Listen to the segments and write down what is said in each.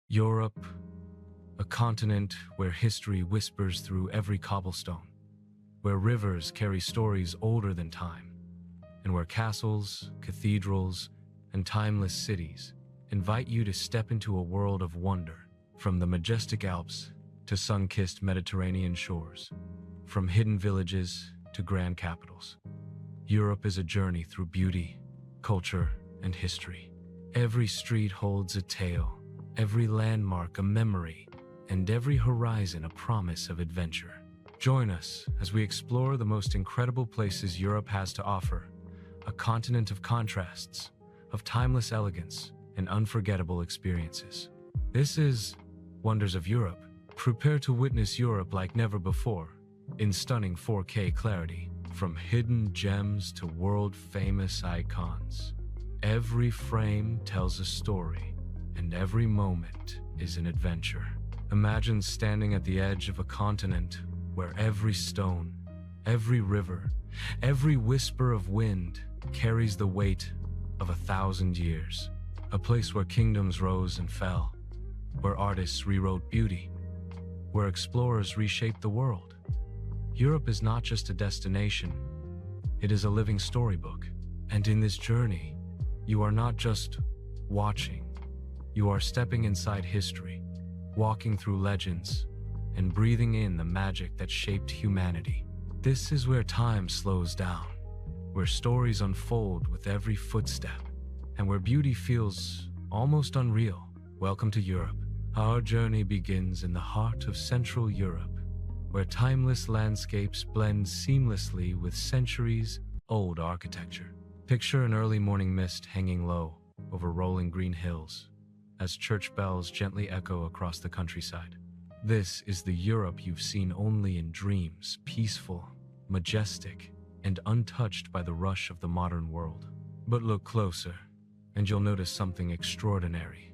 Europe, a continent where history whispers through every cobblestone, where rivers carry stories older than time, and where castles, cathedrals, and timeless cities invite you to step into a world of wonder, from the majestic Alps to sun-kissed Mediterranean shores, from hidden villages to grand capitals. Europe is a journey through beauty, culture, and history. Every street holds a tale, every landmark a memory, and every horizon a promise of adventure. Join us as we explore the most incredible places Europe has to offer, a continent of contrasts, of timeless elegance, and unforgettable experiences. This is Wonders of Europe. Prepare to witness Europe like never before, in stunning 4K clarity, from hidden gems to world-famous icons. Every frame tells a story, and every moment is an adventure. Imagine standing at the edge of a continent where every stone, every river, every whisper of wind carries the weight of 1,000 years. A place where kingdoms rose and fell, where artists rewrote beauty, where explorers reshaped the world. Europe is not just a destination, it is a living storybook. And in this journey, you are not just watching, you are stepping inside history, walking through legends, and breathing in the magic that shaped humanity. This is where time slows down, where stories unfold with every footstep, and where beauty feels almost unreal. Welcome to Europe. Our journey begins in the heart of Central Europe, where timeless landscapes blend seamlessly with centuries-old architecture. Picture an early morning mist hanging low over rolling green hills, as church bells gently echo across the countryside. This is the Europe you've seen only in dreams, peaceful, majestic, and untouched by the rush of the modern world. But look closer, and you'll notice something extraordinary.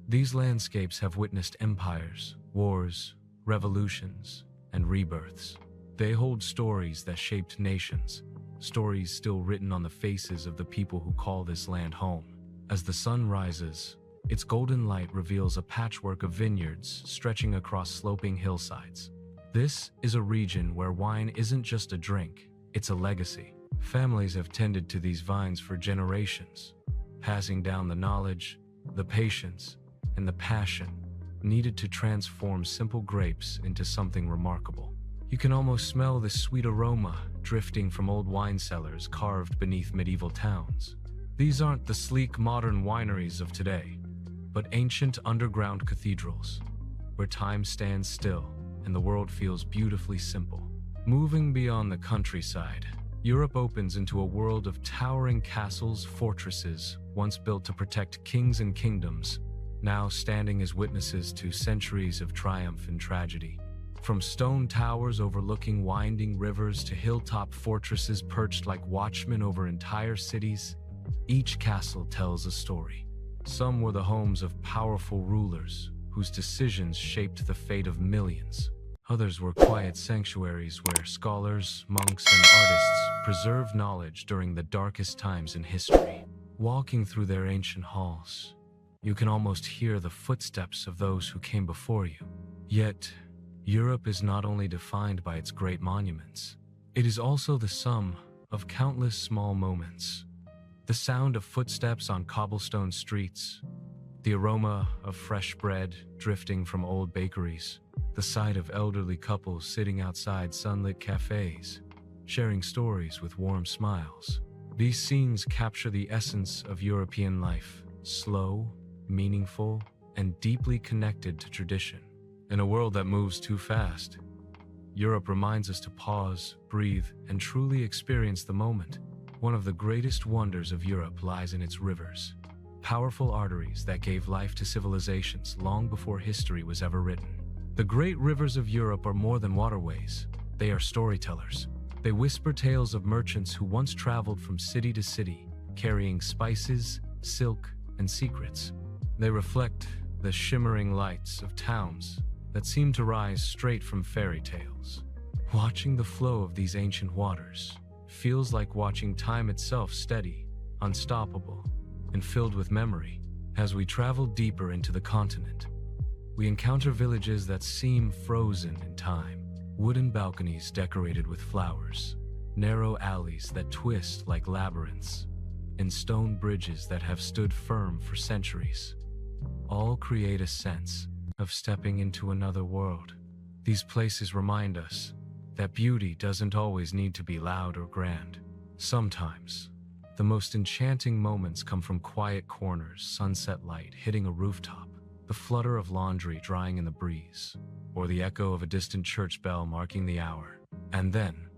These landscapes have witnessed empires, wars, revolutions, and rebirths. They hold stories that shaped nations, stories still written on the faces of the people who call this land home. As the sun rises, its golden light reveals a patchwork of vineyards stretching across sloping hillsides. This is a region where wine isn't just a drink, it's a legacy. Families have tended to these vines for generations, passing down the knowledge, the patience, and the passion needed to transform simple grapes into something remarkable. You can almost smell the sweet aroma drifting from old wine cellars carved beneath medieval towns. These aren't the sleek modern wineries of today, but ancient underground cathedrals, where time stands still and the world feels beautifully simple. Moving beyond the countryside, Europe opens into a world of towering castles, fortresses, once built to protect kings and kingdoms, now standing as witnesses to centuries of triumph and tragedy. From stone towers overlooking winding rivers to hilltop fortresses perched like watchmen over entire cities, each castle tells a story. Some were the homes of powerful rulers whose decisions shaped the fate of millions. Others were quiet sanctuaries where scholars, monks, and artists preserved knowledge during the darkest times in history. Walking through their ancient halls, you can almost hear the footsteps of those who came before you. Yet, Europe is not only defined by its great monuments, it is also the sum of countless small moments. The sound of footsteps on cobblestone streets, the aroma of fresh bread drifting from old bakeries, the sight of elderly couples sitting outside sunlit cafes, sharing stories with warm smiles. These scenes capture the essence of European life, slow, meaningful, and deeply connected to tradition. In a world that moves too fast, Europe reminds us to pause, breathe, and truly experience the moment. One of the greatest wonders of Europe lies in its rivers, powerful arteries that gave life to civilizations long before history was ever written. The great rivers of Europe are more than waterways, they are storytellers. They whisper tales of merchants who once traveled from city to city, carrying spices, silk, and secrets. They reflect the shimmering lights of towns that seem to rise straight from fairy tales. Watching the flow of these ancient waters feels like watching time itself, steady, unstoppable, and filled with memory. As we travel deeper into the continent, We encounter villages that seem frozen in time, wooden balconies decorated with flowers, narrow alleys that twist like labyrinths, and stone bridges that have stood firm for centuries. All create a sense of stepping into another world. These places remind us that beauty doesn't always need to be loud or grand. Sometimes, the most enchanting moments come from quiet corners, sunset light hitting a rooftop, the flutter of laundry drying in the breeze, or the echo of a distant church bell marking the hour. And then,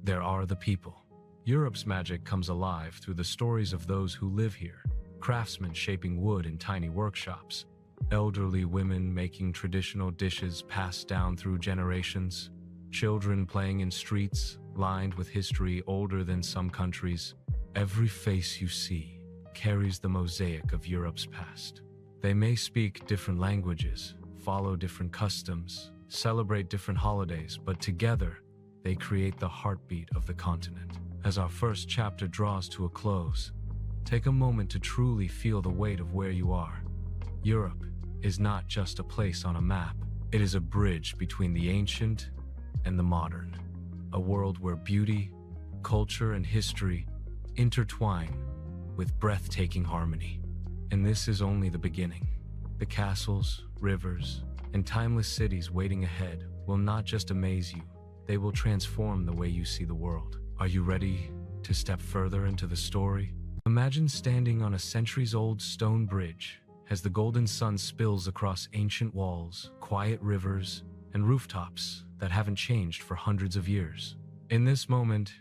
there are the people. Europe's magic comes alive through the stories of those who live here, craftsmen shaping wood in tiny workshops, elderly women making traditional dishes passed down through generations, children playing in streets lined with history older than some countries. Every face you see carries the mosaic of Europe's past. They may speak different languages, follow different customs, celebrate different holidays, but together, they create the heartbeat of the continent. As our first chapter draws to a close, take a moment to truly feel the weight of where you are. Europe is not just a place on a map. It is a bridge between the ancient and the modern. A world where beauty, culture, and history intertwine with breathtaking harmony. And this is only the beginning. The castles, rivers, and timeless cities waiting ahead will not just amaze you, they will transform the way you see the world. Are you ready to step further into the story? Imagine standing on a centuries-old stone bridge as the golden sun spills across ancient walls, quiet rivers, and rooftops that haven't changed for hundreds of years. In this moment,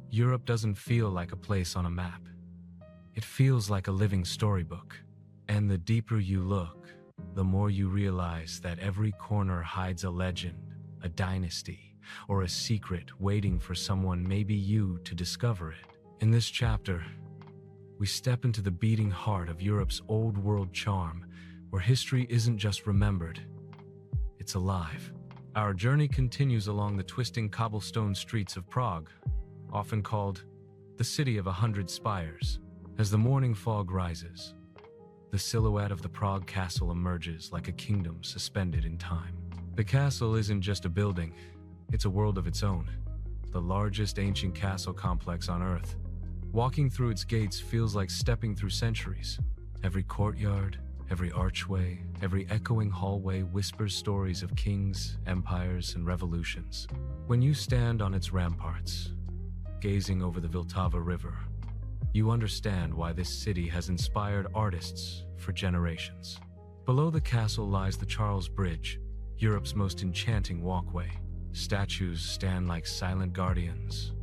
Europe doesn't feel like a place on a map. It feels like a living storybook. And the deeper you look, the more you realize that every corner hides a legend, a dynasty, or a secret waiting for someone, maybe you, to discover it. In this chapter, we step into the beating heart of Europe's old world charm, where history isn't just remembered, it's alive. Our journey continues along the twisting cobblestone streets of Prague, often called the City of 100 Spires. As the morning fog rises, the silhouette of the Prague castle emerges like a kingdom suspended in time. The castle isn't just a building, it's a world of its own, the largest ancient castle complex on Earth. Walking through its gates feels like stepping through centuries. Every courtyard, every archway, every echoing hallway whispers stories of kings, empires, and revolutions. When you stand on its ramparts, gazing over the Vltava River, you understand why this city has inspired artists for generations. Below the castle lies the Charles Bridge, Europe's most enchanting walkway. Statues stand like silent guardians,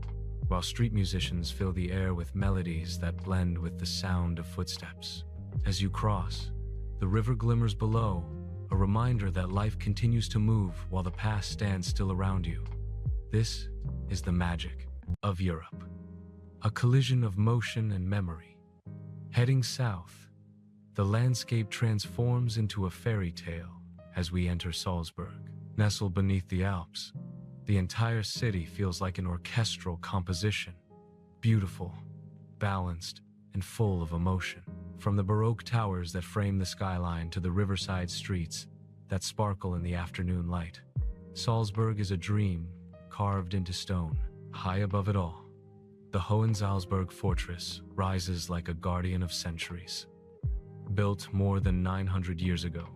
while street musicians fill the air with melodies that blend with the sound of footsteps. As you cross, the river glimmers below, a reminder that life continues to move while the past stands still around you. This is the magic of Europe. A collision of motion and memory. Heading south, the landscape transforms into a fairy tale as we enter Salzburg. Nestled beneath the Alps, the entire city feels like an orchestral composition. Beautiful, balanced, and full of emotion. From the Baroque towers that frame the skyline to the riverside streets that sparkle in the afternoon light, Salzburg is a dream carved into stone. High above it all, the Hohensalzburg fortress rises like a guardian of centuries. Built more than 900 years ago,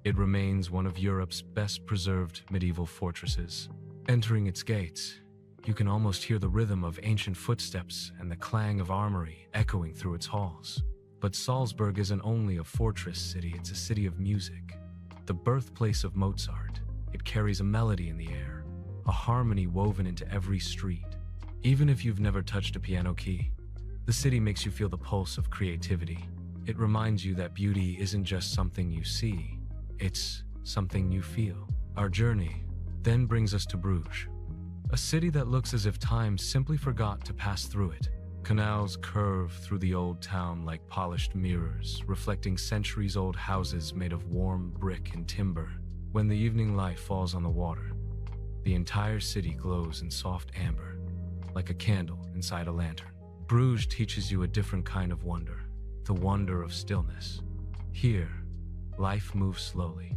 it remains one of Europe's best preserved medieval fortresses. Entering its gates, you can almost hear the rhythm of ancient footsteps and the clang of armory echoing through its halls. But Salzburg isn't only a fortress city, it's a city of music. The birthplace of Mozart, it carries a melody in the air, a harmony woven into every street. Even if you've never touched a piano key, the city makes you feel the pulse of creativity. It reminds you that beauty isn't just something you see, it's something you feel. Our journey then brings us to Bruges, a city that looks as if time simply forgot to pass through it. Canals curve through the old town like polished mirrors, reflecting centuries-old houses made of warm brick and timber. When the evening light falls on the water, the entire city glows in soft amber, like a candle inside a lantern. Bruges teaches you a different kind of wonder, the wonder of stillness. Here, life moves slowly.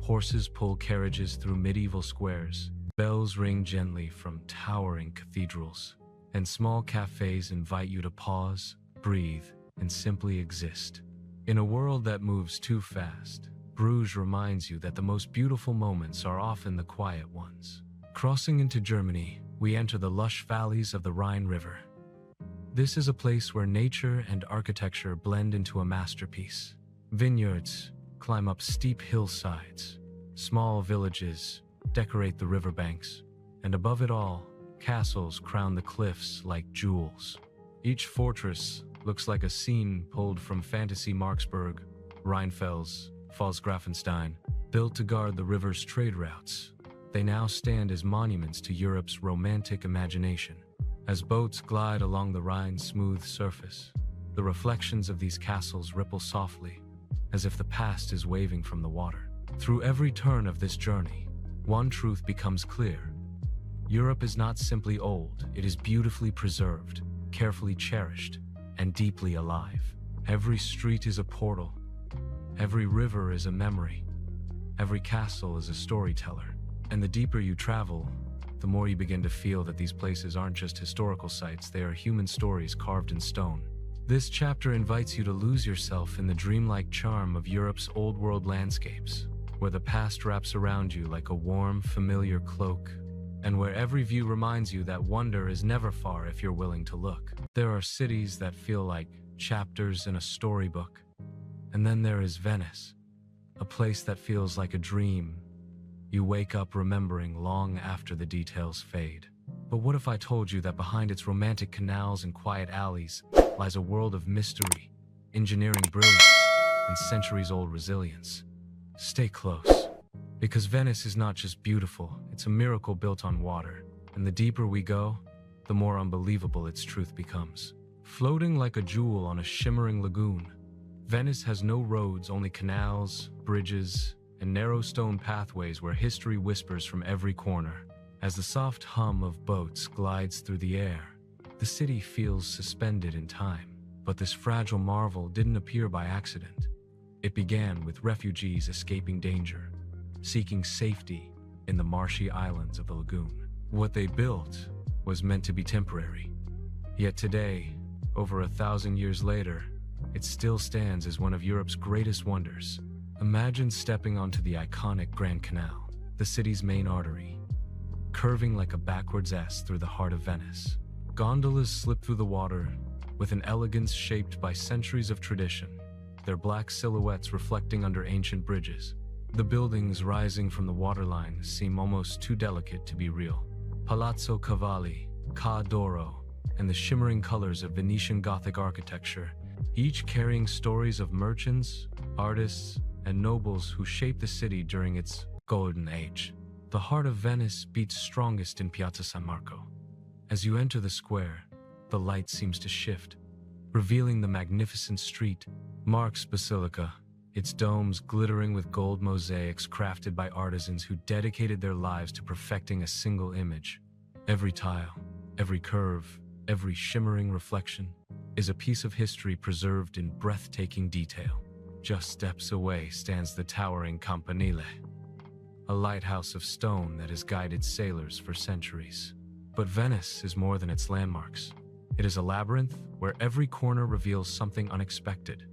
Horses pull carriages through medieval squares, bells ring gently from towering cathedrals, and small cafes invite you to pause, breathe, and simply exist. In a world that moves too fast, Bruges reminds you that the most beautiful moments are often the quiet ones. Crossing into Germany, we enter the lush valleys of the Rhine River. This is a place where nature and architecture blend into a masterpiece. Vineyards climb up steep hillsides, small villages decorate the riverbanks, and above it all, castles crown the cliffs like jewels. Each fortress looks like a scene pulled from fantasy Marksburg, Rheinfels, Pfalzgrafenstein. Built to guard the river's trade routes, they now stand as monuments to Europe's romantic imagination. As boats glide along the Rhine's smooth surface, the reflections of these castles ripple softly, as if the past is waving from the water. Through every turn of this journey, one truth becomes clear. Europe is not simply old, it is beautifully preserved, carefully cherished, and deeply alive. Every street is a portal, every river is a memory, every castle is a storyteller. And the deeper you travel, the more you begin to feel that these places aren't just historical sites, they are human stories carved in stone. This chapter invites you to lose yourself in the dreamlike charm of Europe's old-world landscapes, where the past wraps around you like a warm, familiar cloak, and where every view reminds you that wonder is never far if you're willing to look. There are cities that feel like chapters in a storybook, and then there is Venice, a place that feels like a dream you wake up remembering long after the details fade. But what if I told you that behind its romantic canals and quiet alleys lies a world of mystery, engineering brilliance, and centuries-old resilience? Stay close, because Venice is not just beautiful, it's a miracle built on water, and the deeper we go, the more unbelievable its truth becomes. Floating like a jewel on a shimmering lagoon, Venice has no roads, only canals, bridges, and narrow stone pathways where history whispers from every corner. As the soft hum of boats glides through the air, the city feels suspended in time. But this fragile marvel didn't appear by accident. It began with refugees escaping danger, seeking safety in the marshy islands of the lagoon. What they built was meant to be temporary. Yet today, over 1,000 years later, it still stands as one of Europe's greatest wonders. Imagine stepping onto the iconic Grand Canal, the city's main artery, curving like a backwards S through the heart of Venice. Gondolas slip through the water with an elegance shaped by centuries of tradition, their black silhouettes reflecting under ancient bridges. The buildings rising from the waterline seem almost too delicate to be real. Palazzo Cavalli, Ca d'Oro, and the shimmering colors of Venetian Gothic architecture, each carrying stories of merchants, artists, and nobles who shaped the city during its golden age. The heart of Venice beats strongest in Piazza San Marco. As you enter the square, the light seems to shift, revealing the magnificent street, Mark's Basilica, its domes glittering with gold mosaics crafted by artisans who dedicated their lives to perfecting a single image. Every tile, every curve, every shimmering reflection is a piece of history preserved in breathtaking detail. Just steps away stands the towering Campanile, a lighthouse of stone that has guided sailors for centuries. But Venice is more than its landmarks. It is a labyrinth where every corner reveals something unexpected.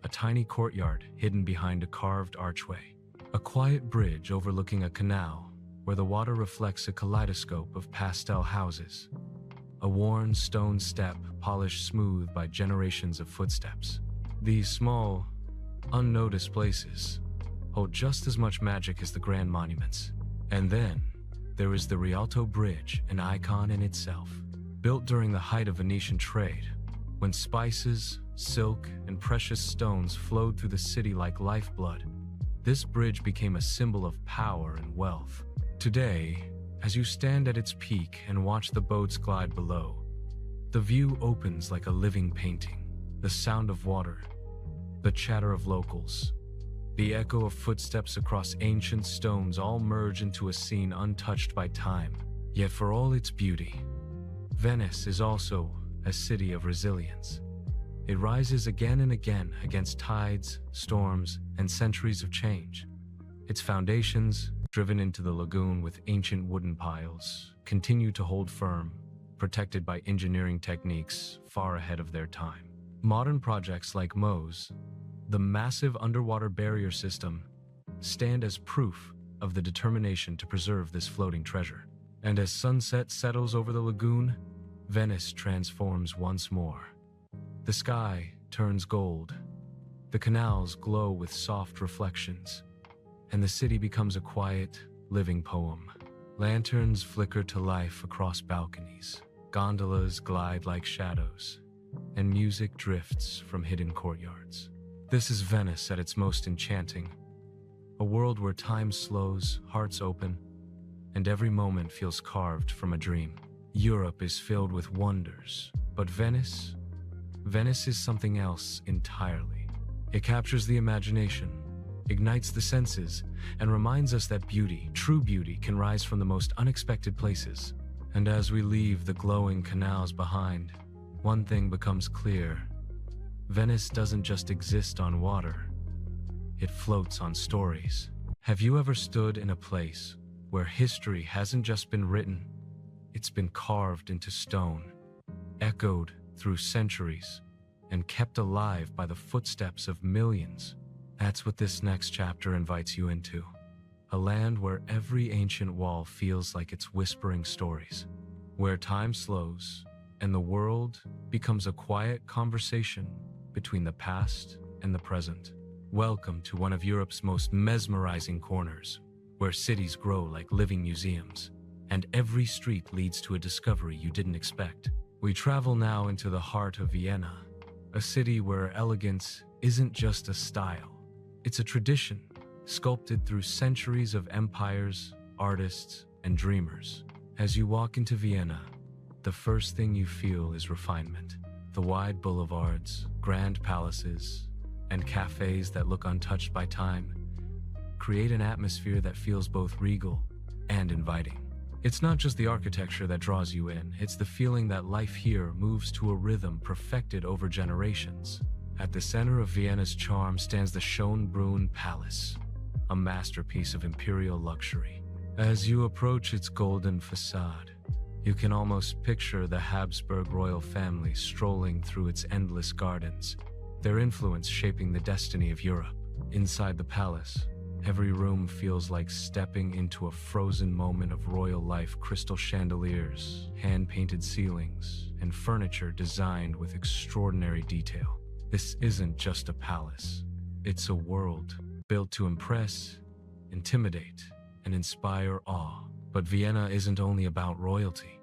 A tiny courtyard hidden behind a carved archway. A quiet bridge overlooking a canal where the water reflects a kaleidoscope of pastel houses. A worn stone step polished smooth by generations of footsteps. These small, unnoticed places hold just as much magic as the grand monuments. And then, there is the Rialto Bridge, an icon in itself. Built during the height of Venetian trade, when spices, silk, and precious stones flowed through the city like lifeblood, this bridge became a symbol of power and wealth. Today, as you stand at its peak and watch the boats glide below, the view opens like a living painting. The sound of water, the chatter of locals, the echo of footsteps across ancient stones all merge into a scene untouched by time. Yet for all its beauty, Venice is also a city of resilience. It rises again and again against tides, storms, and centuries of change. Its foundations, driven into the lagoon with ancient wooden piles, continue to hold firm, protected by engineering techniques far ahead of their time. Modern projects like MOSE, the massive underwater barrier system, stand as proof of the determination to preserve this floating treasure. And as sunset settles over the lagoon, Venice transforms once more. The sky turns gold, the canals glow with soft reflections, and the city becomes a quiet, living poem. Lanterns flicker to life across balconies, gondolas glide like shadows, and music drifts from hidden courtyards. This is Venice at its most enchanting, a world where time slows, hearts open, and every moment feels carved from a dream. Europe is filled with wonders, but Venice is something else entirely. It captures the imagination, ignites the senses, and reminds us that beauty, true beauty, can rise from the most unexpected places. And as we leave the glowing canals behind, one thing becomes clear. Venice doesn't just exist on water. It floats on stories. Have you ever stood in a place where history hasn't just been written, it's been carved into stone, echoed through centuries, and kept alive by the footsteps of millions? That's what this next chapter invites you into. A land where every ancient wall feels like it's whispering stories, where time slows and the world becomes a quiet conversation between the past and the present. Welcome to one of Europe's most mesmerizing corners, where cities grow like living museums, and every street leads to a discovery you didn't expect. We travel now into the heart of Vienna, a city where elegance isn't just a style, it's a tradition, sculpted through centuries of empires, artists, and dreamers. As you walk into Vienna, the first thing you feel is refinement. The wide boulevards, grand palaces, and cafes that look untouched by time create an atmosphere that feels both regal and inviting. It's not just the architecture that draws you in, it's the feeling that life here moves to a rhythm perfected over generations. At the center of Vienna's charm stands the Schönbrunn Palace, a masterpiece of imperial luxury. As you approach its golden facade, you can almost picture the Habsburg royal family strolling through its endless gardens, their influence shaping the destiny of Europe. Inside the palace, every room feels like stepping into a frozen moment of royal life. Crystal chandeliers, hand-painted ceilings, and furniture designed with extraordinary detail. This isn't just a palace, it's a world built to impress, intimidate, and inspire awe. But Vienna isn't only about royalty,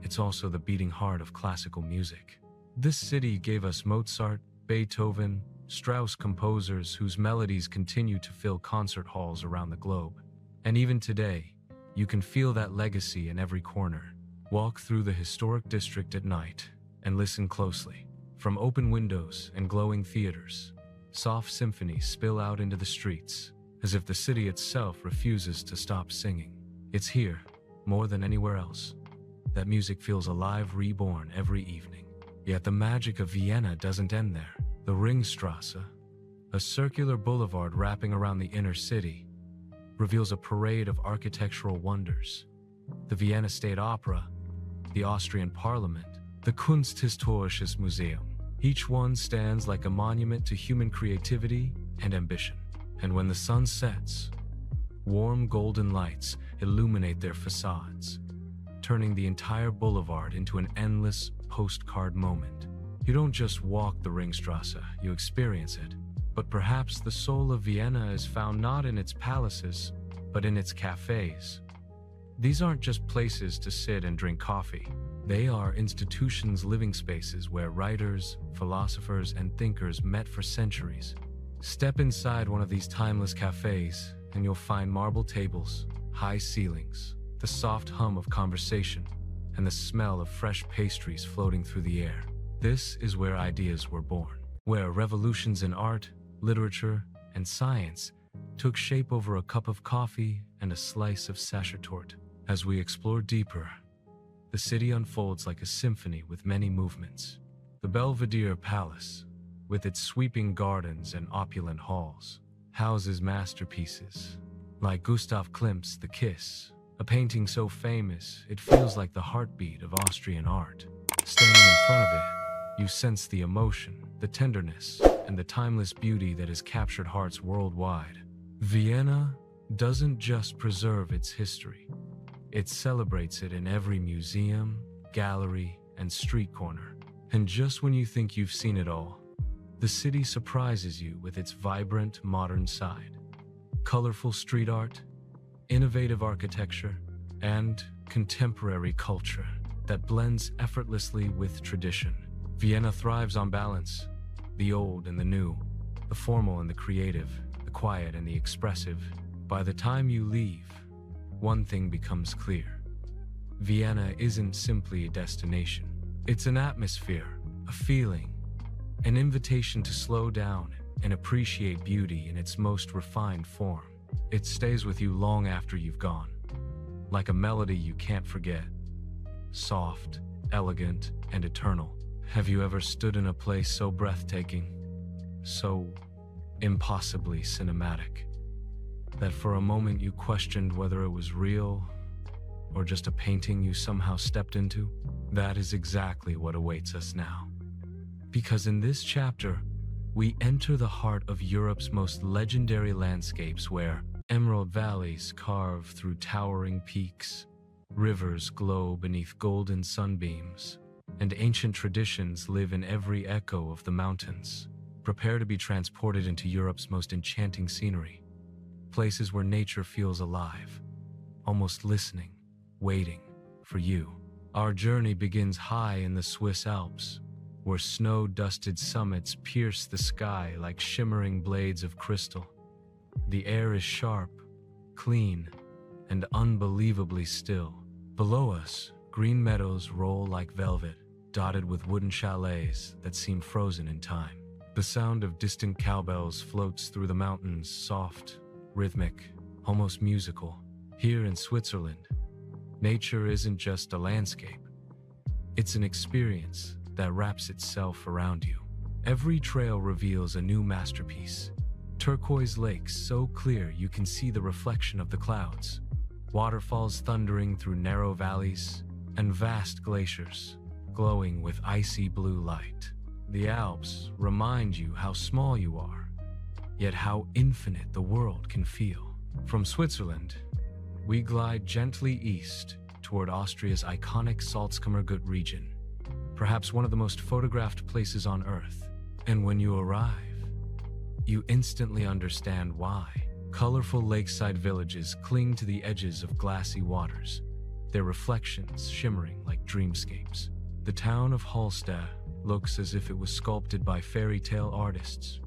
it's also the beating heart of classical music. This city gave us Mozart, Beethoven, Strauss, composers whose melodies continue to fill concert halls around the globe. And even today, you can feel that legacy in every corner. Walk through the historic district at night and listen closely. From open windows and glowing theaters, soft symphonies spill out into the streets, as if the city itself refuses to stop singing. It's here, more than anywhere else, that music feels alive, reborn every evening. Yet the magic of Vienna doesn't end there. The Ringstrasse, a circular boulevard wrapping around the inner city, reveals a parade of architectural wonders. The Vienna State Opera, the Austrian Parliament, the Kunsthistorisches Museum. Each one stands like a monument to human creativity and ambition. And when the sun sets, warm golden lights illuminate their facades, turning the entire boulevard into an endless postcard moment. You don't just walk the Ringstrasse, you experience it. But perhaps the soul of Vienna is found not in its palaces, but in its cafes. These aren't just places to sit and drink coffee. They are institutions, living spaces where writers, philosophers, and thinkers met for centuries. Step inside one of these timeless cafes, and you'll find marble tables, high ceilings, the soft hum of conversation, and the smell of fresh pastries floating through the air. This is where ideas were born, where revolutions in art, literature, and science took shape over a cup of coffee and a slice of sachertorte. As we explore deeper, the city unfolds like a symphony with many movements. The Belvedere Palace, with its sweeping gardens and opulent halls, houses masterpieces Like Gustav Klimt's The Kiss, a painting so famous it feels like the heartbeat of Austrian art. Standing in front of it, you sense the emotion, the tenderness, and the timeless beauty that has captured hearts worldwide. Vienna doesn't just preserve its history, it celebrates it in every museum, gallery, and street corner. And just when you think you've seen it all, the city surprises you with its vibrant, modern side. Colorful street art, innovative architecture, and contemporary culture that blends effortlessly with tradition. Vienna thrives on balance, the old and the new, the formal and the creative, the quiet and the expressive. By the time you leave, one thing becomes clear. Vienna isn't simply a destination. It's an atmosphere, a feeling, an invitation to slow down and appreciate beauty in its most refined form. It stays with you long after you've gone, like a melody you can't forget, soft, elegant, and eternal. Have you ever stood in a place so breathtaking, so impossibly cinematic, that for a moment you questioned whether it was real or just a painting you somehow stepped into? That is exactly what awaits us now. Because in this chapter, we enter the heart of Europe's most legendary landscapes, where emerald valleys carve through towering peaks, rivers glow beneath golden sunbeams, and ancient traditions live in every echo of the mountains. Prepare to be transported into Europe's most enchanting scenery, places where nature feels alive, almost listening, waiting for you. Our journey begins high in the Swiss Alps, where snow-dusted summits pierce the sky like shimmering blades of crystal. The air is sharp, clean, and unbelievably still. Below us, green meadows roll like velvet, dotted with wooden chalets that seem frozen in time. The sound of distant cowbells floats through the mountains, soft, rhythmic, almost musical. Here in Switzerland, nature isn't just a landscape. It's an experience that wraps itself around you. Every trail reveals a new masterpiece. Turquoise lakes so clear you can see the reflection of the clouds, waterfalls thundering through narrow valleys, and vast glaciers glowing with icy blue light. The Alps remind you how small you are, yet how infinite the world can feel. From Switzerland, we glide gently east toward Austria's iconic Salzkammergut region, perhaps one of the most photographed places on Earth. And when you arrive, you instantly understand why. Colorful lakeside villages cling to the edges of glassy waters, their reflections shimmering like dreamscapes. The town of Hallstatt looks as if it was sculpted by fairy tale artists.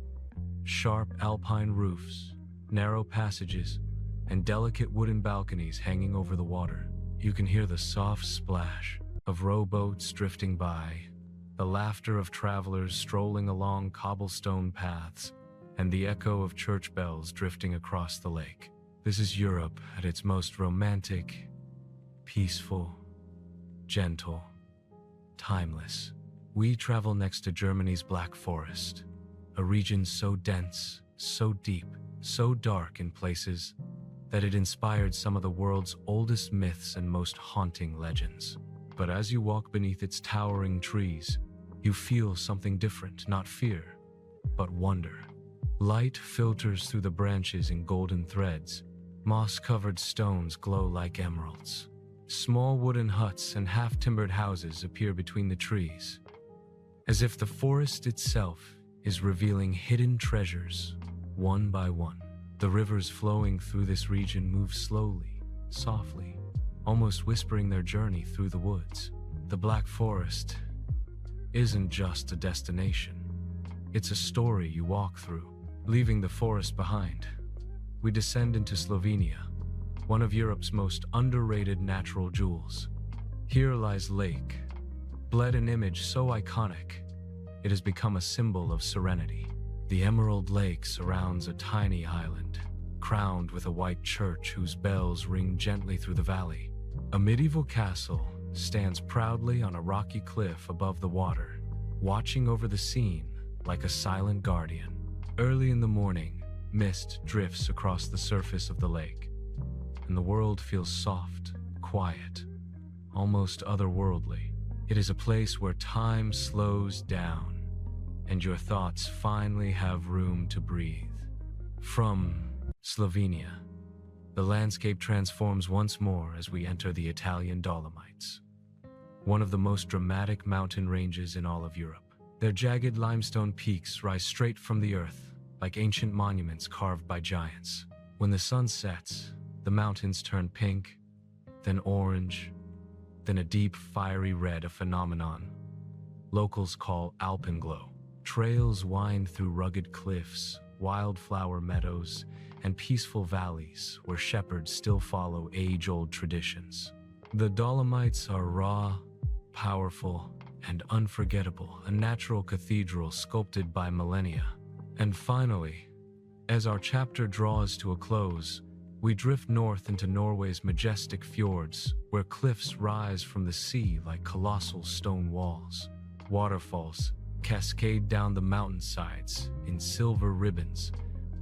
Sharp alpine roofs, narrow passages, and delicate wooden balconies hanging over the water. You can hear the soft splash of rowboats drifting by, the laughter of travelers strolling along cobblestone paths, and the echo of church bells drifting across the lake. This is Europe at its most romantic, peaceful, gentle, timeless. We travel next to Germany's Black Forest, a region so dense, so deep, so dark in places that it inspired some of the world's oldest myths and most haunting legends. But as you walk beneath its towering trees, you feel something different, not fear, but wonder. Light filters through the branches in golden threads. Moss-covered stones glow like emeralds. Small wooden huts and half-timbered houses appear between the trees, as if the forest itself is revealing hidden treasures, one by one. The rivers flowing through this region move slowly, softly, almost whispering their journey through the woods. The Black Forest isn't just a destination. It's a story you walk through. Leaving the forest behind, we descend into Slovenia, one of Europe's most underrated natural jewels. Here lies Lake, bled an image so iconic, it has become a symbol of serenity. The Emerald Lake surrounds a tiny island, crowned with a white church whose bells ring gently through the valley. A medieval castle stands proudly on a rocky cliff above the water, watching over the scene like a silent guardian. Early in the morning, Mist drifts across the surface of the lake, and the world feels soft, quiet, almost otherworldly. It is a place where time slows down, and your thoughts finally have room to breathe. From Slovenia, the landscape transforms once more as we enter the Italian Dolomites, one of the most dramatic mountain ranges in all of Europe. Their jagged limestone peaks rise straight from the earth, like ancient monuments carved by giants. When the sun sets, the mountains turn pink, then orange, then a deep, fiery red, a phenomenon locals call alpenglow. Trails wind through rugged cliffs, wildflower meadows, and peaceful valleys where shepherds still follow age-old traditions. The Dolomites are raw, powerful, and unforgettable, a natural cathedral sculpted by millennia. And finally, as our chapter draws to a close, we drift north into Norway's majestic fjords, where cliffs rise from the sea like colossal stone walls. Waterfalls cascade down the mountainsides in silver ribbons,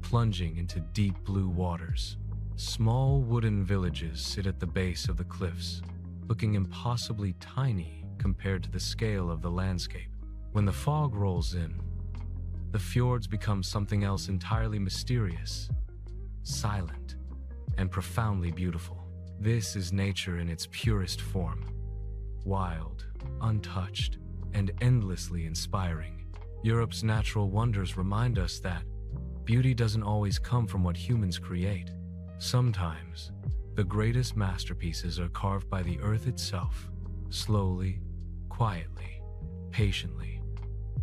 plunging into deep blue waters. Small wooden villages sit at the base of the cliffs, looking impossibly tiny compared to the scale of the landscape. When the fog rolls in, the fjords become something else entirely mysterious, silent, and profoundly beautiful. This is nature in its purest form, wild, untouched, and endlessly inspiring. Europe's natural wonders remind us that beauty doesn't always come from what humans create. Sometimes, the greatest masterpieces are carved by the earth itself, slowly, quietly, patiently,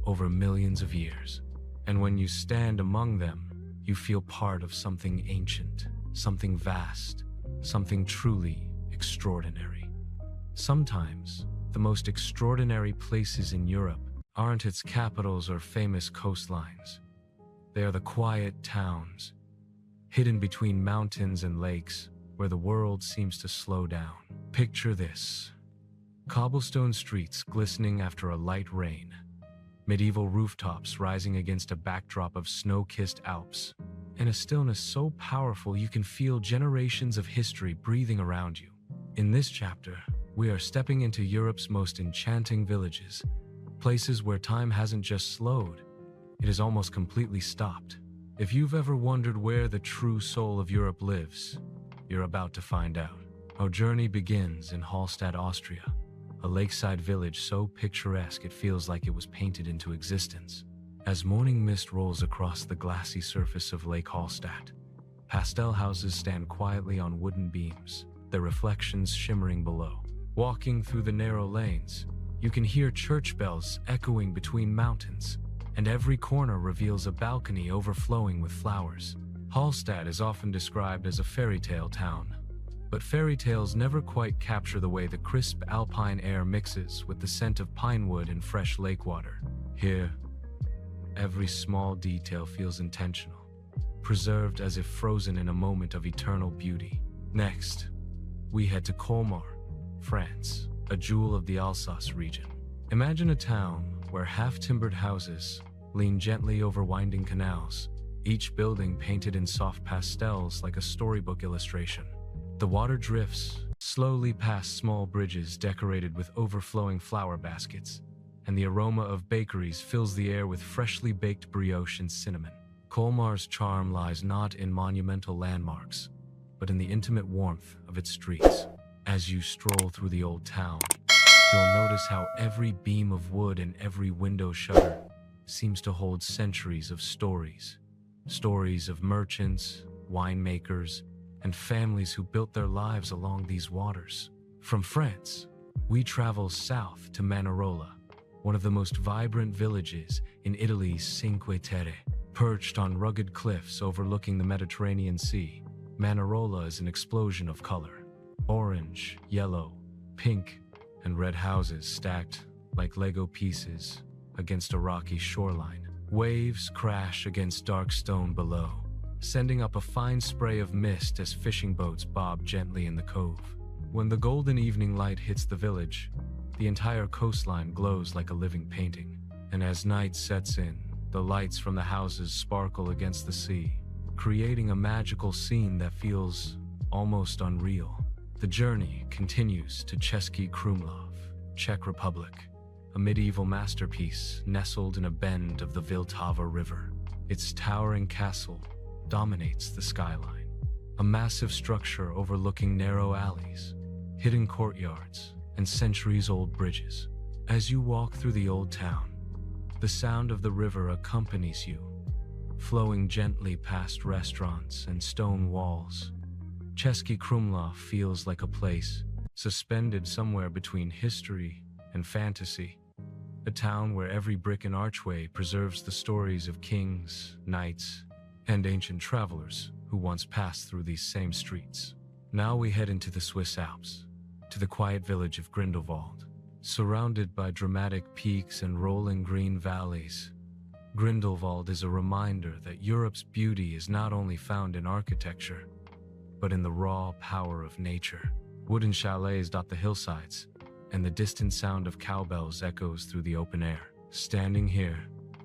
over millions of years. And when you stand among them, you feel part of something ancient, something vast, something truly extraordinary. Sometimes, the most extraordinary places in Europe aren't its capitals or famous coastlines. They are the quiet towns, hidden between mountains and lakes, where the world seems to slow down. Picture this: cobblestone streets glistening after a light rain, medieval rooftops rising against a backdrop of snow-kissed Alps, and a stillness so powerful you can feel generations of history breathing around you. In this chapter, we are stepping into Europe's most enchanting villages, places where time hasn't just slowed, it has almost completely stopped. If you've ever wondered where the true soul of Europe lives, you're about to find out. Our journey begins in Hallstatt, Austria, a lakeside village so picturesque it feels like it was painted into existence. As morning mist rolls across the glassy surface of Lake Hallstatt, pastel houses stand quietly on wooden beams, their reflections shimmering below. Walking through the narrow lanes, you can hear church bells echoing between mountains, and every corner reveals a balcony overflowing with flowers. Hallstatt is often described as a fairy tale town, but fairy tales never quite capture the way the crisp alpine air mixes with the scent of pine wood and fresh lake water. Here, every small detail feels intentional, preserved as if frozen in a moment of eternal beauty. Next, we head to Colmar, France, a jewel of the Alsace region. Imagine a town where half-timbered houses lean gently over winding canals, each building painted in soft pastels like a storybook illustration. The water drifts slowly past small bridges decorated with overflowing flower baskets, and the aroma of bakeries fills the air with freshly baked brioche and cinnamon. Colmar's charm lies not in monumental landmarks, but in the intimate warmth of its streets. As you stroll through the old town, you'll notice how every beam of wood and every window shutter seems to hold centuries of stories. Stories of merchants, winemakers, and families who built their lives along these waters. From France, we travel south to Manarola, one of the most vibrant villages in Italy's Cinque Terre. Perched on rugged cliffs overlooking the Mediterranean Sea, Manarola is an explosion of color. Orange, yellow, pink, and red houses stacked like Lego pieces against a rocky shoreline. Waves crash against dark stone below, sending up a fine spray of mist as fishing boats bob gently in the cove. When the golden evening light hits the village, the entire coastline glows like a living painting. And as night sets in, the lights from the houses sparkle against the sea, creating a magical scene that feels almost unreal. The journey continues to Český Krumlov, Czech Republic, a medieval masterpiece nestled in a bend of the Vltava River. Its towering castle dominates the skyline, a massive structure overlooking narrow alleys, hidden courtyards, and centuries-old bridges. As you walk through the old town, the sound of the river accompanies you, flowing gently past restaurants and stone walls. Český Krumlov feels like a place suspended somewhere between history and fantasy, a town where every brick and archway preserves the stories of kings, knights, and ancient travelers who once passed through these same streets. Now we head into the Swiss Alps, to the quiet village of Grindelwald. Surrounded by dramatic peaks and rolling green valleys, Grindelwald is a reminder that Europe's beauty is not only found in architecture, but in the raw power of nature. Wooden chalets dot the hillsides, and the distant sound of cowbells echoes through the open air. Standing here,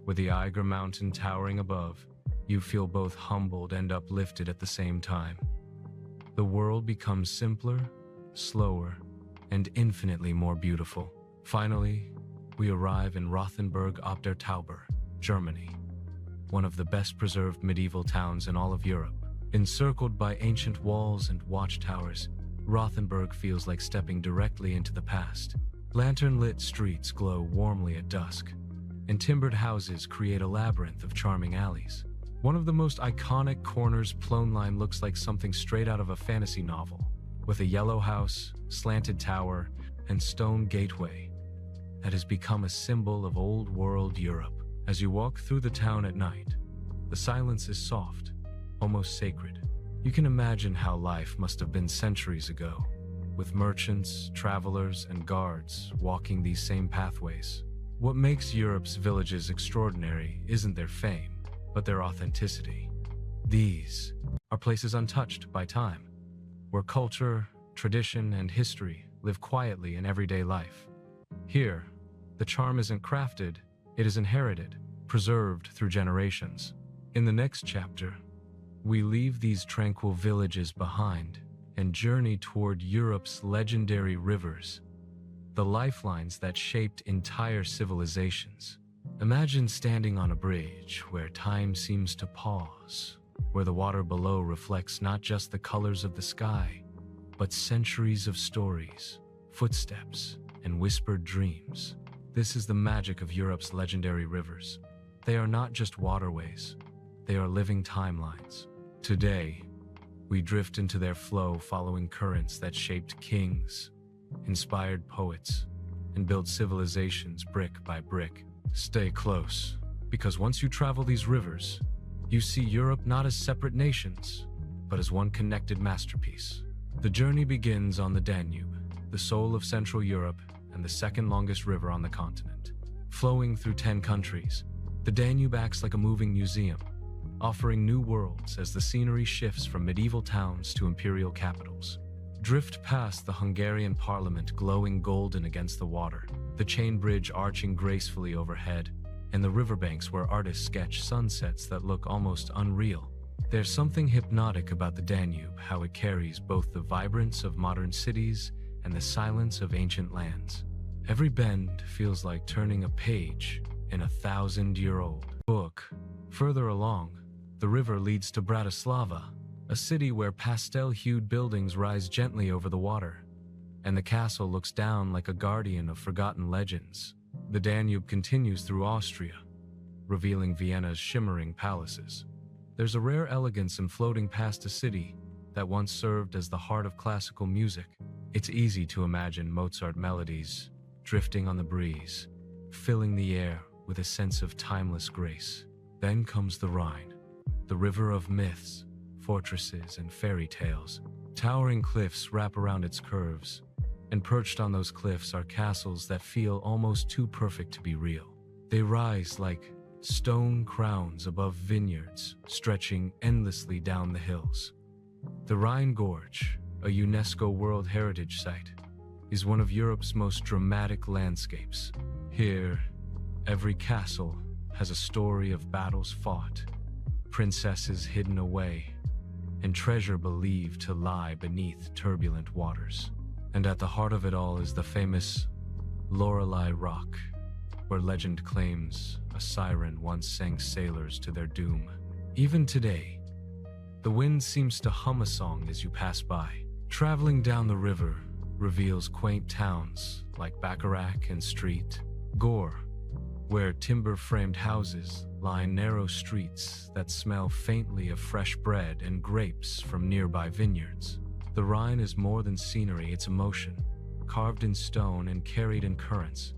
with the Eiger Mountain towering above, you feel both humbled and uplifted at the same time. The world becomes simpler, slower, and infinitely more beautiful. Finally, we arrive in Rothenburg ob der Tauber, Germany, one of the best preserved medieval towns in all of Europe. Encircled by ancient walls and watchtowers, Rothenburg feels like stepping directly into the past. Lantern-lit streets glow warmly at dusk, and timbered houses create a labyrinth of charming alleys. One of the most iconic corners, Plonline, looks like something straight out of a fantasy novel, with a yellow house, slanted tower, and stone gateway that has become a symbol of old-world Europe. As you walk through the town at night, the silence is soft, almost sacred. You can imagine how life must have been centuries ago, with merchants, travelers, and guards walking these same pathways. What makes Europe's villages extraordinary isn't their fame, but their authenticity. These are places untouched by time, where culture, tradition, and history live quietly in everyday life. Here, the charm isn't crafted, it is inherited, preserved through generations. In the next chapter, we leave these tranquil villages behind and journey toward Europe's legendary rivers, the lifelines that shaped entire civilizations. Imagine standing on a bridge where time seems to pause, where the water below reflects not just the colors of the sky, but centuries of stories, footsteps, and whispered dreams. This is the magic of Europe's legendary rivers. They are not just waterways, they are living timelines. Today, we drift into their flow, following currents that shaped kings, inspired poets, and built civilizations brick by brick. Stay close, because once you travel these rivers, you see Europe not as separate nations, but as one connected masterpiece. The journey begins on the Danube, the soul of Central Europe and the second longest river on the continent. Flowing through 10 countries, the Danube acts like a moving museum, offering new worlds as the scenery shifts from medieval towns to imperial capitals. Drift past the Hungarian parliament glowing golden against the water, the chain bridge arching gracefully overhead, and the riverbanks where artists sketch sunsets that look almost unreal. There's something hypnotic about the Danube, how it carries both the vibrance of modern cities and the silence of ancient lands. Every bend feels like turning a page in a 1,000-year-old book. Further along, the river leads to Bratislava, a city where pastel-hued buildings rise gently over the water, and the castle looks down like a guardian of forgotten legends. The Danube continues through Austria, revealing Vienna's shimmering palaces. There's a rare elegance in floating past a city that once served as the heart of classical music. It's easy to imagine Mozart melodies drifting on the breeze, filling the air with a sense of timeless grace. Then comes the Rhine, the river of myths, fortresses, and fairy tales. Towering cliffs wrap around its curves, and perched on those cliffs are castles that feel almost too perfect to be real. They rise like stone crowns above vineyards, stretching endlessly down the hills. The Rhine Gorge, a UNESCO World Heritage Site, is one of Europe's most dramatic landscapes. Here, every castle has a story of battles fought, princesses hidden away, and treasure believed to lie beneath turbulent waters. And at the heart of it all is the famous Lorelei Rock, where legend claims a siren once sang sailors to their doom. Even today, the wind seems to hum a song as you pass by. Traveling down the river reveals quaint towns like Bacharach and Street, Gore, where timber-framed houses line narrow streets that smell faintly of fresh bread and grapes from nearby vineyards. The Rhine is more than scenery, it's emotion, carved in stone and carried in currents.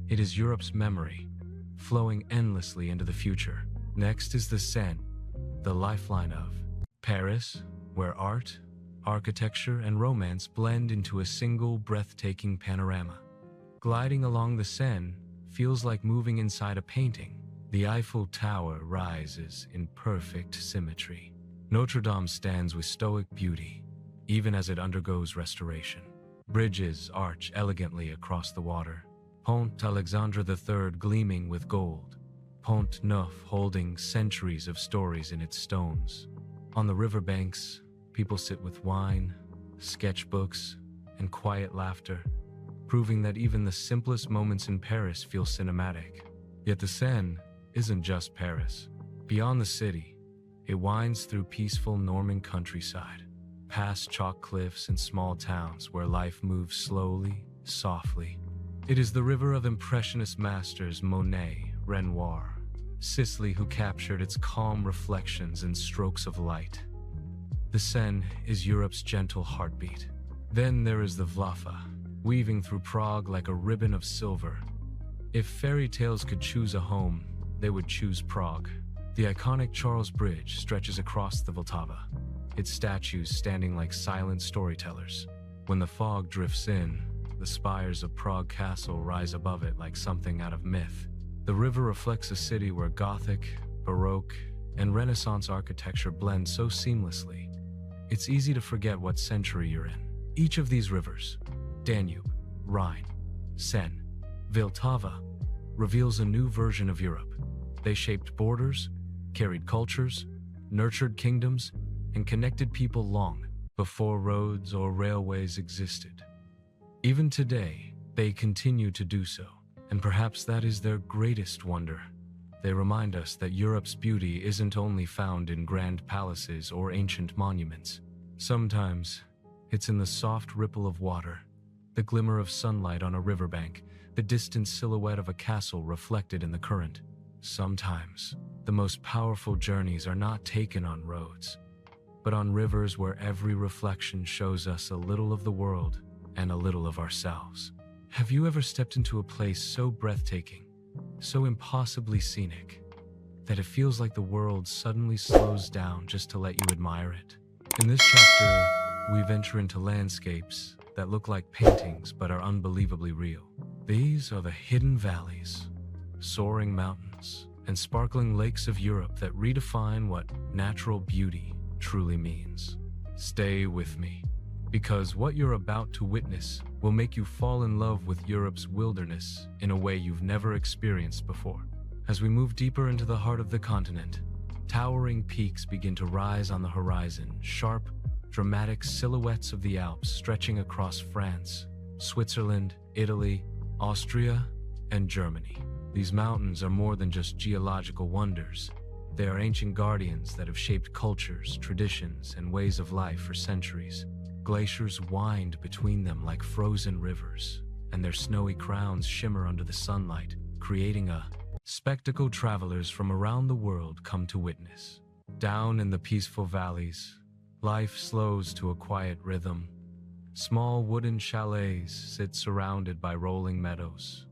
It is Europe's memory, flowing endlessly into the future. Next is the Seine, the lifeline of Paris, where art, architecture, and romance blend into a single breathtaking panorama. Gliding along the Seine feels like moving inside a painting. The Eiffel Tower rises in perfect symmetry. Notre Dame stands with stoic beauty, even as it undergoes restoration. Bridges arch elegantly across the water. Pont Alexandre III gleaming with gold. Pont Neuf holding centuries of stories in its stones. On the riverbanks, people sit with wine, sketchbooks, and quiet laughter, proving that even the simplest moments in Paris feel cinematic. Yet the Seine isn't just Paris. Beyond the city, it winds through peaceful Norman countryside, past chalk cliffs and small towns where life moves slowly, softly. It is the river of Impressionist masters Monet, Renoir, Sisley, who captured its calm reflections and strokes of light. The Seine is Europe's gentle heartbeat. Then there is the Vltava, weaving through Prague like a ribbon of silver. If fairy tales could choose a home, they would choose Prague. The iconic Charles Bridge stretches across the Vltava, its statues standing like silent storytellers. When the fog drifts in, the spires of Prague Castle rise above it like something out of myth. The river reflects a city where Gothic, Baroque, and Renaissance architecture blend so seamlessly. It's easy to forget what century you're in. Each of these rivers, Danube, Rhine, Seine, Vltava, reveals a new version of Europe. They shaped borders, carried cultures, nurtured kingdoms, and connected people long before roads or railways existed. Even today, they continue to do so, and perhaps that is their greatest wonder. They remind us that Europe's beauty isn't only found in grand palaces or ancient monuments. Sometimes, it's in the soft ripple of water, the glimmer of sunlight on a riverbank, the distant silhouette of a castle reflected in the current. Sometimes, the most powerful journeys are not taken on roads, but on rivers where every reflection shows us a little of the world and a little of ourselves. Have you ever stepped into a place so breathtaking, so impossibly scenic, that it feels like the world suddenly slows down just to let you admire it? In this chapter, we venture into landscapes that look like paintings but are unbelievably real. These are the hidden valleys, soaring mountains, and sparkling lakes of Europe that redefine what natural beauty truly means. Stay with me, because what you're about to witness will make you fall in love with Europe's wilderness in a way you've never experienced before. As we move deeper into the heart of the continent, towering peaks begin to rise on the horizon, sharp, dramatic silhouettes of the Alps stretching across France, Switzerland, Italy, Austria, and Germany. These mountains are more than just geological wonders. They are ancient guardians that have shaped cultures, traditions, and ways of life for centuries. Glaciers wind between them like frozen rivers, and their snowy crowns shimmer under the sunlight, creating a spectacle travelers from around the world come to witness. Down in the peaceful valleys, life slows to a quiet rhythm. Small wooden chalets sit surrounded by rolling meadows,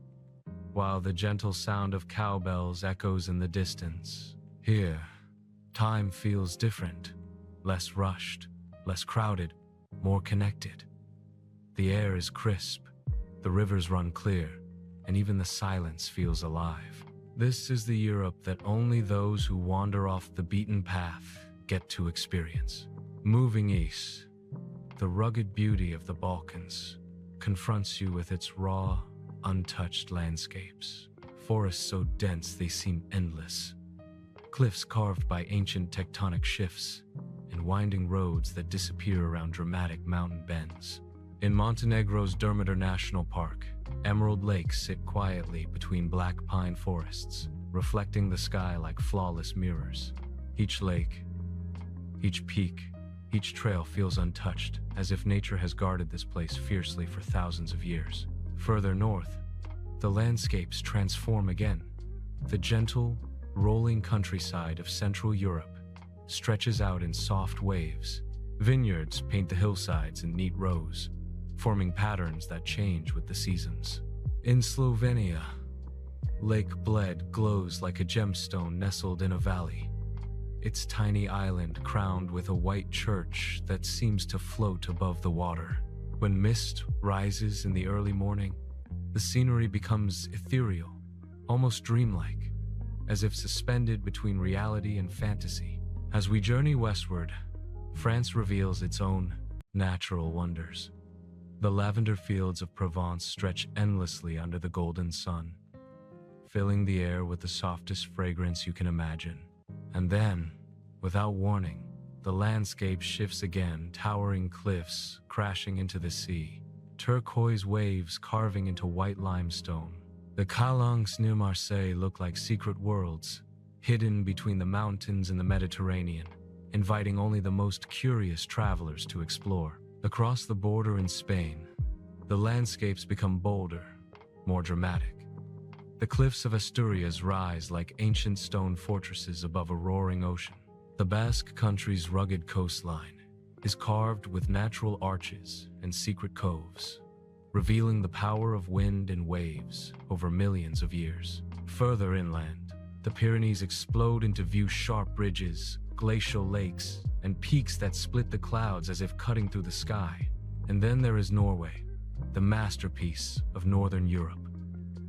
while the gentle sound of cowbells echoes in the distance. Here, time feels different, less rushed, less crowded, more connected. The air is crisp, the rivers run clear, and even the silence feels alive. This is the Europe that only those who wander off the beaten path get to experience. Moving east, the rugged beauty of the Balkans confronts you with its raw, untouched landscapes. Forests so dense they seem endless. cliffs carved by ancient tectonic shifts, and winding roads that disappear around dramatic mountain bends. In Montenegro's Dermitor National Park, emerald lakes sit quietly between black pine forests, reflecting the sky like flawless mirrors. Each lake, each peak, each trail feels untouched, as if nature has guarded this place fiercely for thousands of years. Further north, the landscapes transform again. The gentle, rolling countryside of Central Europe stretches out in soft waves. Vineyards paint the hillsides in neat rows, forming patterns that change with the seasons. In Slovenia, Lake Bled glows like a gemstone nestled in a valley, its tiny island crowned with a white church that seems to float above the water. When mist rises in the early morning, the scenery becomes ethereal, almost dreamlike, as if suspended between reality and fantasy. As we journey westward, France reveals its own natural wonders. The lavender fields of Provence stretch endlessly under the golden sun, filling the air with the softest fragrance you can imagine. And then, without warning, the landscape shifts again, towering cliffs crashing into the sea, turquoise waves carving into white limestone. The calanques near Marseille look like secret worlds, hidden between the mountains and the Mediterranean, inviting only the most curious travelers to explore. Across the border in Spain, the landscapes become bolder, more dramatic. The cliffs of Asturias rise like ancient stone fortresses above a roaring ocean. The Basque Country's rugged coastline is carved with natural arches and secret coves, revealing the power of wind and waves over millions of years. Further inland, the Pyrenees explode into view-sharp bridges, glacial lakes, and peaks that split the clouds as if cutting through the sky. And then there is Norway, the masterpiece of northern Europe.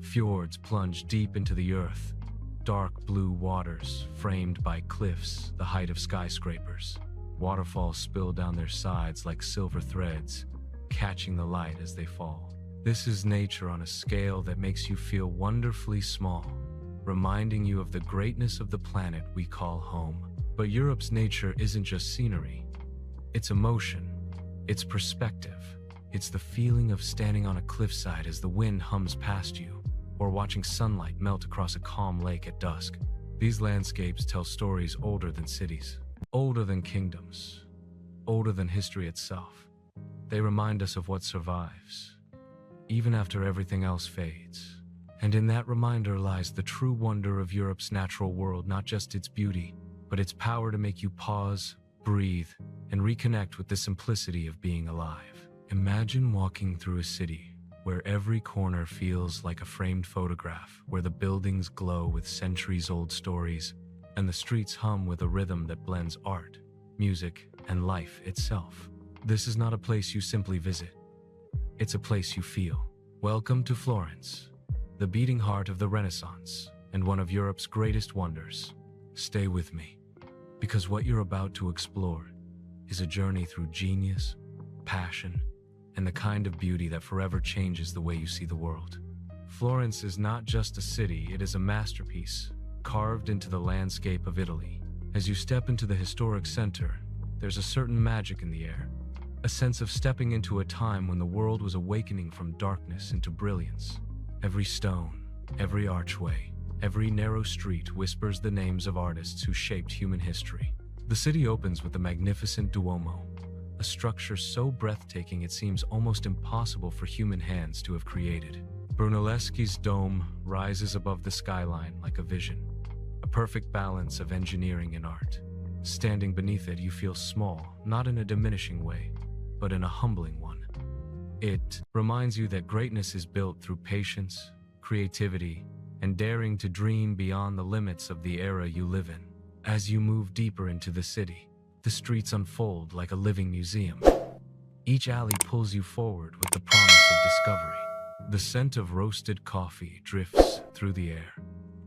Fjords plunge deep into the earth, dark blue waters framed by cliffs the height of skyscrapers. Waterfalls spill down their sides like silver threads, catching the light as they fall. This is nature on a scale that makes you feel wonderfully small, reminding you of the greatness of the planet we call home. But Europe's nature isn't just scenery. It's emotion, it's perspective. It's the feeling of standing on a cliffside as the wind hums past you, or watching sunlight melt across a calm lake at dusk. These landscapes tell stories older than cities, older than kingdoms, older than history itself. They remind us of what survives, even after everything else fades. And in that reminder lies the true wonder of Europe's natural world, not just its beauty, but its power to make you pause, breathe, and reconnect with the simplicity of being alive. Imagine walking through a city where every corner feels like a framed photograph, where the buildings glow with centuries-old stories, and the streets hum with a rhythm that blends art, music, and life itself. This is not a place you simply visit. It's a place you feel. Welcome to Florence, the beating heart of the Renaissance, and one of Europe's greatest wonders. Stay with me, because what you're about to explore is a journey through genius, passion, and the kind of beauty that forever changes the way you see the world. Florence is not just a city, it is a masterpiece, carved into the landscape of Italy. As you step into the historic center, there's a certain magic in the air, a sense of stepping into a time when the world was awakening from darkness into brilliance. Every stone, every archway, every narrow street whispers the names of artists who shaped human history. The city opens with the magnificent Duomo, a structure so breathtaking it seems almost impossible for human hands to have created. Brunelleschi's dome rises above the skyline like a vision, a perfect balance of engineering and art. Standing beneath it, you feel small, not in a diminishing way, but in a humbling one. It reminds you that greatness is built through patience, creativity, and daring to dream beyond the limits of the era you live in. As you move deeper into the city, the streets unfold like a living museum. Each alley pulls you forward with the promise of discovery. The scent of roasted coffee drifts through the air,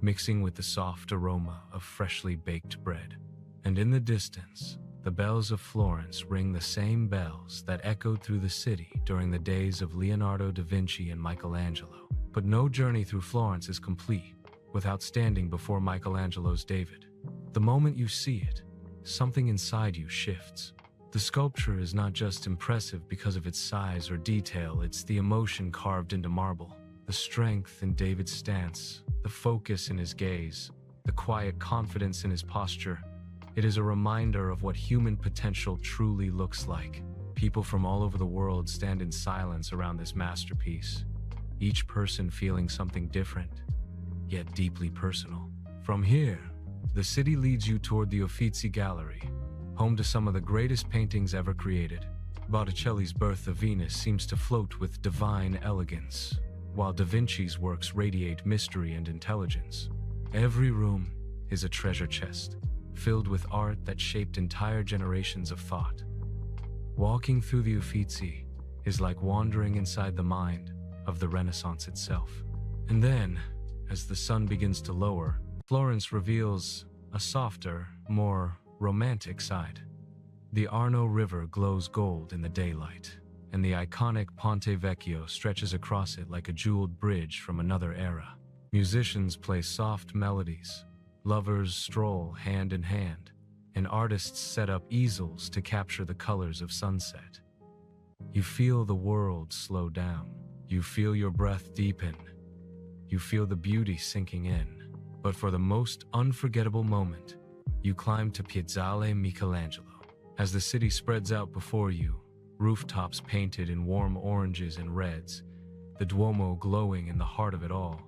mixing with the soft aroma of freshly baked bread. And in the distance, the bells of Florence ring the same bells that echoed through the city during the days of Leonardo da Vinci and Michelangelo. But no journey through Florence is complete without standing before Michelangelo's David. The moment you see it, something inside you shifts. The sculpture is not just impressive because of its size or detail, it's the emotion carved into marble. The strength in David's stance, the focus in his gaze, the quiet confidence in his posture. It is a reminder of what human potential truly looks like. People from all over the world stand in silence around this masterpiece, each person feeling something different, yet deeply personal. From here, the city leads you toward the Uffizi Gallery, home to some of the greatest paintings ever created. Botticelli's Birth of Venus seems to float with divine elegance, while Da Vinci's works radiate mystery and intelligence. Every room is a treasure chest, filled with art that shaped entire generations of thought. Walking through the Uffizi is like wandering inside the mind of the Renaissance itself. And then, as the sun begins to lower, Florence reveals a softer, more romantic side. The Arno River glows gold in the daylight, and the iconic Ponte Vecchio stretches across it like a jeweled bridge from another era. Musicians play soft melodies, lovers stroll hand in hand, and artists set up easels to capture the colors of sunset. You feel the world slow down. You feel your breath deepen. You feel the beauty sinking in. But for the most unforgettable moment, you climb to Piazzale Michelangelo. As the city spreads out before you, rooftops painted in warm oranges and reds, the Duomo glowing in the heart of it all,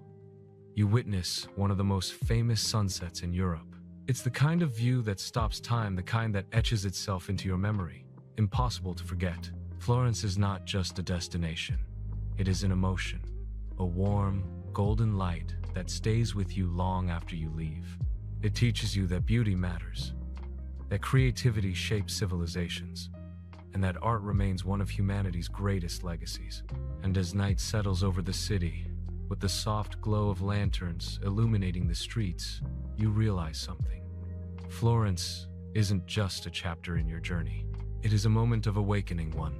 you witness one of the most famous sunsets in Europe. It's the kind of view that stops time, the kind that etches itself into your memory. Impossible to forget. Florence is not just a destination. It is an emotion, a warm, golden light that stays with you long after you leave. It teaches you that beauty matters, that creativity shapes civilizations, and that art remains one of humanity's greatest legacies. And as night settles over the city, with the soft glow of lanterns illuminating the streets, you realize something. Florence isn't just a chapter in your journey. It is a moment of awakening, one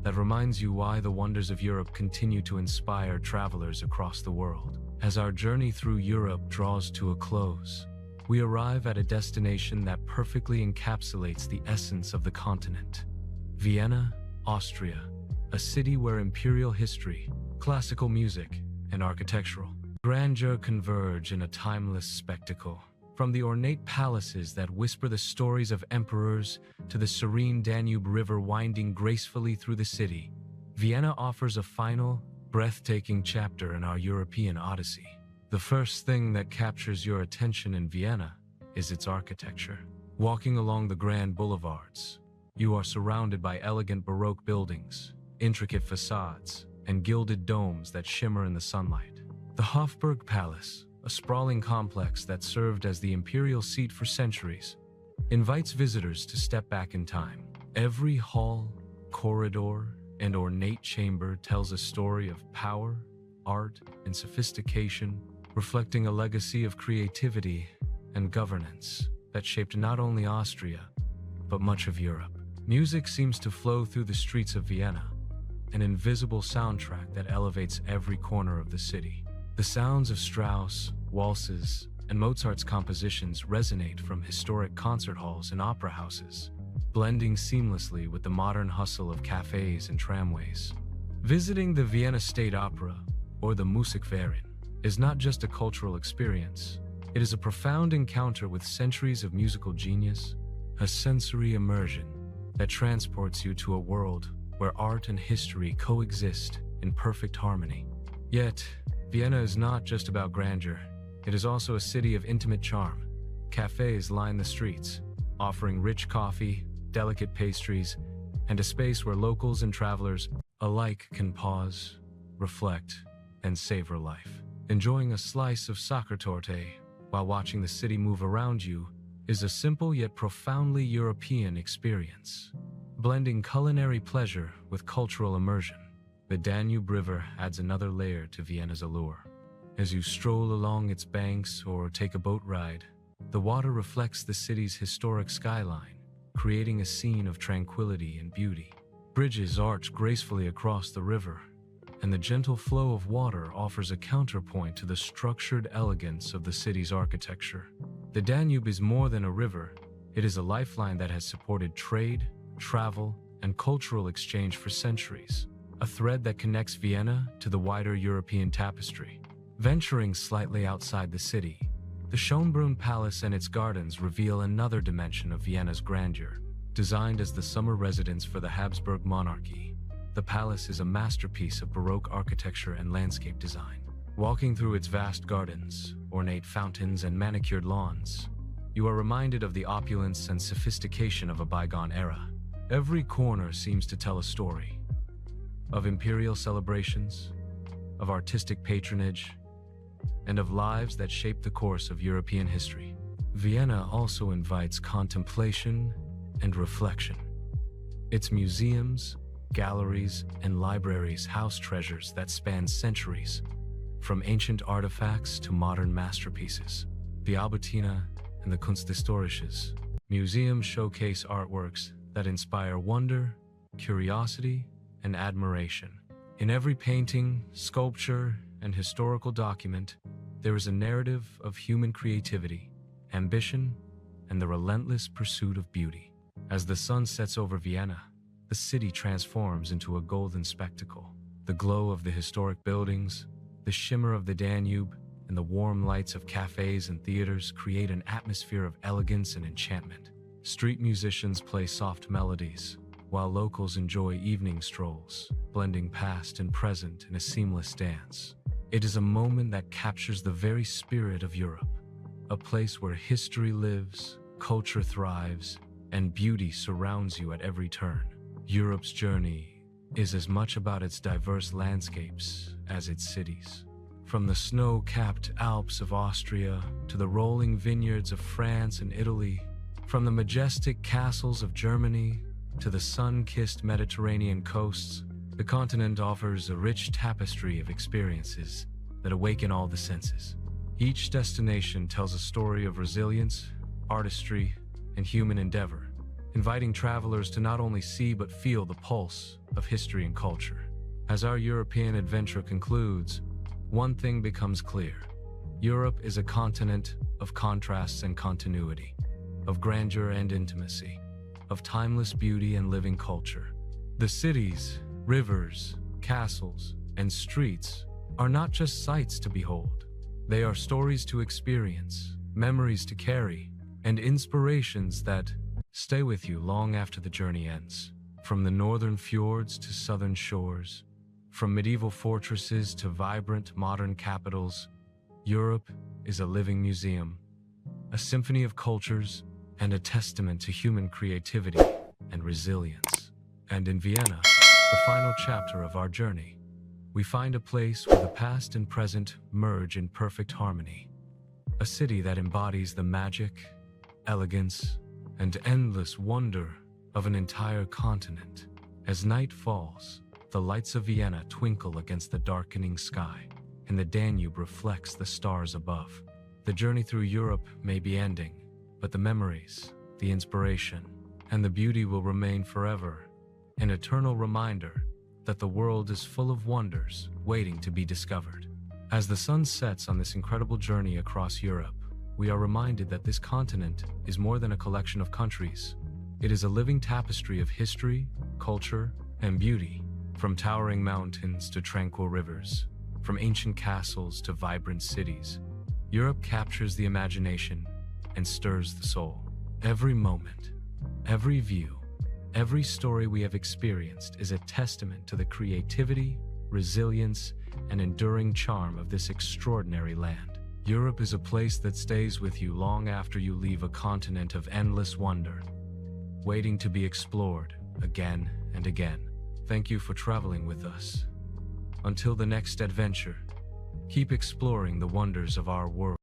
that reminds you why the wonders of Europe continue to inspire travelers across the world. As our journey through Europe draws to a close, we arrive at a destination that perfectly encapsulates the essence of the continent. Vienna, Austria, a city where imperial history, classical music, and architectural grandeur converge in a timeless spectacle. From the ornate palaces that whisper the stories of emperors to the serene Danube River winding gracefully through the city, Vienna offers a final, breathtaking chapter in our European odyssey. The first thing that captures your attention in Vienna is its architecture. Walking along the grand boulevards, you are surrounded by elegant Baroque buildings, intricate facades, and gilded domes that shimmer in the sunlight. The Hofburg Palace, a sprawling complex that served as the imperial seat for centuries, invites visitors to step back in time. Every hall, corridor, and ornate chamber tells a story of power, art, and sophistication, reflecting a legacy of creativity and governance that shaped not only Austria, but much of Europe. Music seems to flow through the streets of Vienna, an invisible soundtrack that elevates every corner of the city. The sounds of Strauss, waltzes, and Mozart's compositions resonate from historic concert halls and opera houses, blending seamlessly with the modern hustle of cafes and tramways. Visiting the Vienna State Opera, or the Musikverein, is not just a cultural experience. It is a profound encounter with centuries of musical genius, a sensory immersion that transports you to a world where art and history coexist in perfect harmony. Yet, Vienna is not just about grandeur. It is also a city of intimate charm. Cafes line the streets, offering rich coffee, delicate pastries, and a space where locals and travelers alike can pause, reflect, and savor life. Enjoying a slice of Sackertorte while watching the city move around you is a simple yet profoundly European experience, blending culinary pleasure with cultural immersion. The Danube River adds another layer to Vienna's allure. As you stroll along its banks or take a boat ride, the water reflects the city's historic skyline, creating a scene of tranquility and beauty. Bridges arch gracefully across the river, and the gentle flow of water offers a counterpoint to the structured elegance of the city's architecture. The Danube is more than a river, it is a lifeline that has supported trade, travel, and cultural exchange for centuries, a thread that connects Vienna to the wider European tapestry. Venturing slightly outside the city, the Schönbrunn Palace and its gardens reveal another dimension of Vienna's grandeur. Designed as the summer residence for the Habsburg monarchy, the palace is a masterpiece of Baroque architecture and landscape design. Walking through its vast gardens, ornate fountains, and manicured lawns, you are reminded of the opulence and sophistication of a bygone era. Every corner seems to tell a story of imperial celebrations, of artistic patronage, and of lives that shaped the course of European history. Vienna also invites contemplation and reflection. Its museums, galleries, and libraries house treasures that span centuries, from ancient artifacts to modern masterpieces. The Albertina and the Kunsthistorisches museums showcase artworks that inspire wonder, curiosity, and admiration. In every painting, sculpture, and historical document, there is a narrative of human creativity, ambition, and the relentless pursuit of beauty. As the sun sets over Vienna, the city transforms into a golden spectacle. The glow of the historic buildings, the shimmer of the Danube, and the warm lights of cafes and theaters create an atmosphere of elegance and enchantment. Street musicians play soft melodies, while locals enjoy evening strolls, blending past and present in a seamless dance. It is a moment that captures the very spirit of Europe, a place where history lives, culture thrives, and beauty surrounds you at every turn. Europe's journey is as much about its diverse landscapes as its cities. From the snow-capped Alps of Austria to the rolling vineyards of France and Italy, from the majestic castles of Germany to the sun-kissed Mediterranean coasts, the continent offers a rich tapestry of experiences that awaken all the senses. Each destination tells a story of resilience, artistry, and human endeavor, inviting travelers to not only see but feel the pulse of history and culture. As our European adventure concludes, one thing becomes clear. Europe is a continent of contrasts and continuity, of grandeur and intimacy, of timeless beauty and living culture. The cities, rivers, castles, and streets are not just sights to behold. They are stories to experience, memories to carry, and inspirations that stay with you long after the journey ends. From the northern fjords to southern shores, from medieval fortresses to vibrant modern capitals, Europe is a living museum, a symphony of cultures, and a testament to human creativity and resilience. And in Vienna, the final chapter of our journey, we find a place where the past and present merge in perfect harmony. A city that embodies the magic, elegance, and endless wonder of an entire continent. As night falls, the lights of Vienna twinkle against the darkening sky, and the Danube reflects the stars above. The journey through Europe may be ending, but the memories, the inspiration, and the beauty will remain forever, an eternal reminder that the world is full of wonders waiting to be discovered. As the sun sets on this incredible journey across Europe, we are reminded that this continent is more than a collection of countries. It is a living tapestry of history, culture, and beauty. From towering mountains to tranquil rivers, from ancient castles to vibrant cities, Europe captures the imagination and stirs the soul. Every moment, every view, every story we have experienced is a testament to the creativity, resilience, and enduring charm of this extraordinary land. Europe is a place that stays with you long after you leave, a continent of endless wonder, waiting to be explored again and again. Thank you for traveling with us. Until the next adventure, keep exploring the wonders of our world.